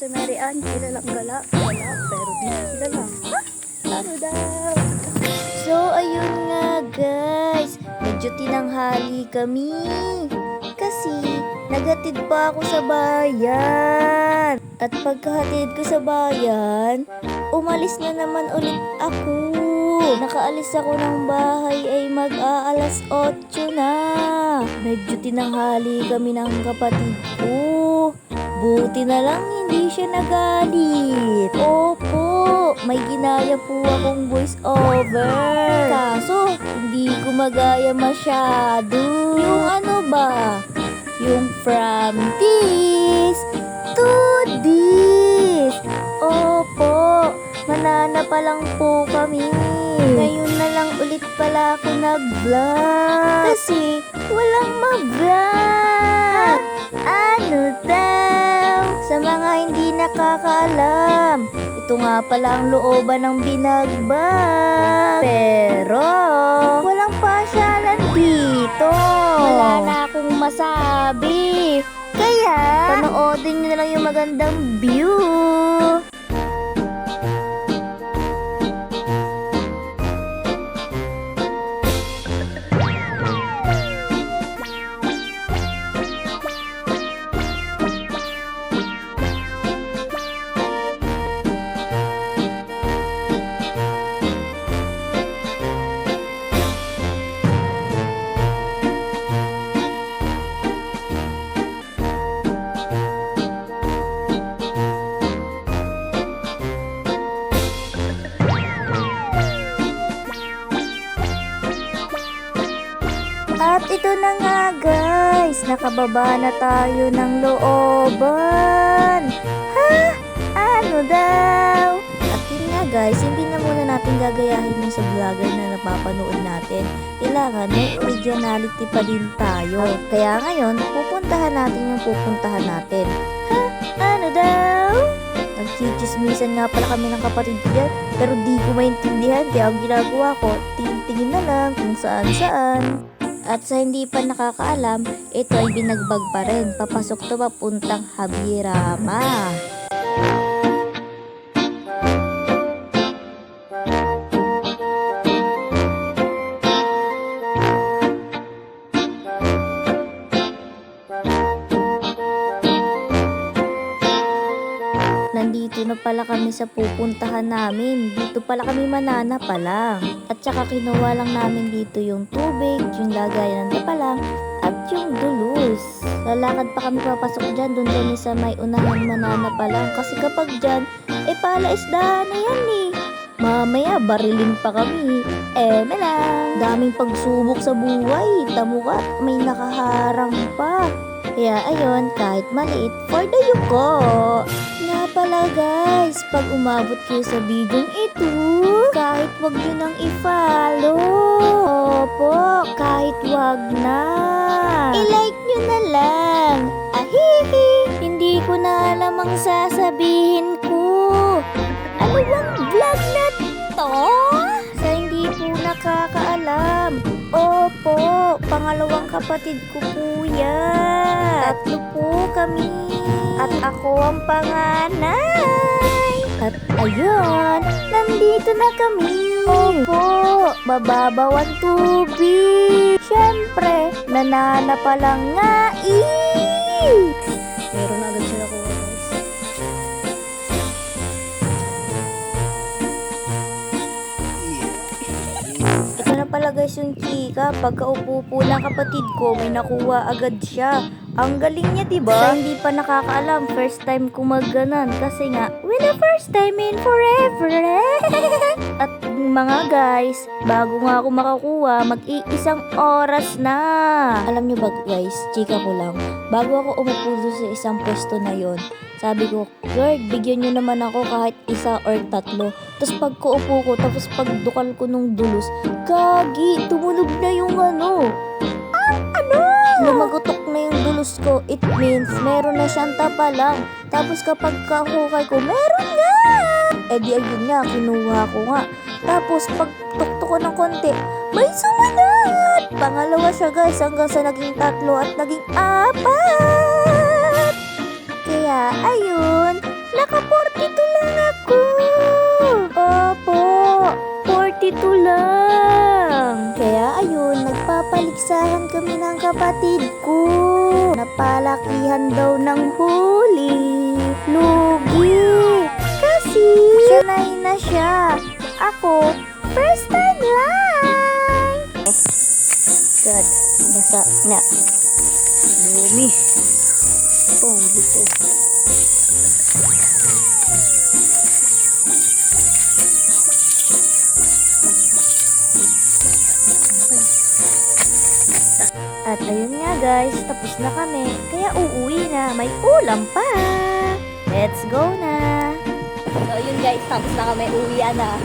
si Mary Ann, kilalang gala. Wala, pero di kilala. Ha? Ano daw? So, ayun nga guys. Medyo tinanghali kami. Kasi, naghatid pa ako sa bayan. At pagkahatid ko sa bayan, umalis na naman ulit ako. Nakaalis ako ng bahay ay mag-aalas 8 na. Medyo tinanghali kami ng kapatid ko. Buti na lang hindi siya nagalit. Opo, may ginaya po akong voice over. Kaso, hindi ko magaya masyado. Yung ano ba? Yung from this to this. Opo, manana pa lang po kami. Ngayon na lang ulit pala ako nag-vlog. Kasi walang mag-vlog. Ano daw? Sa mga hindi nakakaalam, ito nga pala ang looban ng binagbag. Pero walang pasyalan dito. Wala na akong masabi. Kaya panoodin nyo na lang yung magandang view. At ito na nga guys, nakababa na tayo ng looban. Ha? Ano daw? At yun nga guys, hindi na muna natin gagayahin yung sa vlogger na napapanood natin. Kailangan may originality pa din tayo. Kaya ngayon, pupuntahan natin yung pupuntahan natin. Ha? Ano daw? Nagchichismisan nga pala kami ng kapatid ko dyan, pero di ko maintindihan, kaya ang ginagawa ko, tingin na lang kung saan-saan. At sa hindi pa nakakaalam, ito ay binagbag pa rin. Papasok to papuntang Habirama. Nandito na pala kami sa pupuntahan namin. Dito pala kami manana pa lang. At saka kinuha lang namin dito yung tubig, yung lagayan ng dapalang, at yung dulus. Lalakad pa kami papasok dyan, doon kami sa may unahan manana pa lang. Kasi kapag dyan, palaisdahan na yan eh. Mamaya, barilin pa kami. Melang. Daming pagsubok sa buhay. Tamukat, may nakaharang pa. Kaya ayun, kahit maliit, for the yuko. Nga pala guys, pag umabot kayo sa video ito, kahit wag nyo nang i-follow. Opo, kahit wag na. I-like nyo na lang. Ahihi, hindi ko na alam ang sasabihin ko. Ano bang vlog na to? Sa hindi po nakakaalam, opo, pangalawang kapatid ko po yan. 3 po kami. At ako ang panganay. At ayun, nandito na kami. Opo, mababaw ang tubig. Siyempre, nanana pa lang nga eh. Meron na agad sila ko guys. Ito na pala guys yung chika. Pagkaupo po ng kapatid ko, may nakuha agad siya. Ang galing niya diba? Sa hindi pa nakakaalam, first time ko magganan. Kasi nga, well, the first time in forever. At mga guys, bago nga ako makakuha, mag-iisang oras na. Alam nyo ba guys, chika ko lang, bago ako umupo sa isang pwesto na yon, sabi ko, Lord, bigyan nyo naman ako kahit 1 or 3. Tapos pagkaupo ko, tapos pagdukal ko nung dulus, gagi, tumunog na yung ano. Lumagotok na yung dulus ko. It means meron na siyang tapa lang. Tapos kapag kahukay ko, meron nga! Di ayun nga, kinuha ko nga. Tapos pag tuktok ko ng konti, may sumunod! Pangalawa siya guys, hanggang sa naging 3 at naging 4. Kaya ayun, Naka 42 lang ako. Opo, 42 lang. Kaya ayun, nagpapaligsahan kami ng kapatid ko. Napalakihan daw ng huli. Lugi. Kasi sanay na siya. Ako, first time lang. God, basa nga. Lumi. Pong dito. At ayun nga guys, tapos na kami. Kaya uuwi na, may ulam pa. Let's go na. So ayun guys, tapos na kami, uwian na.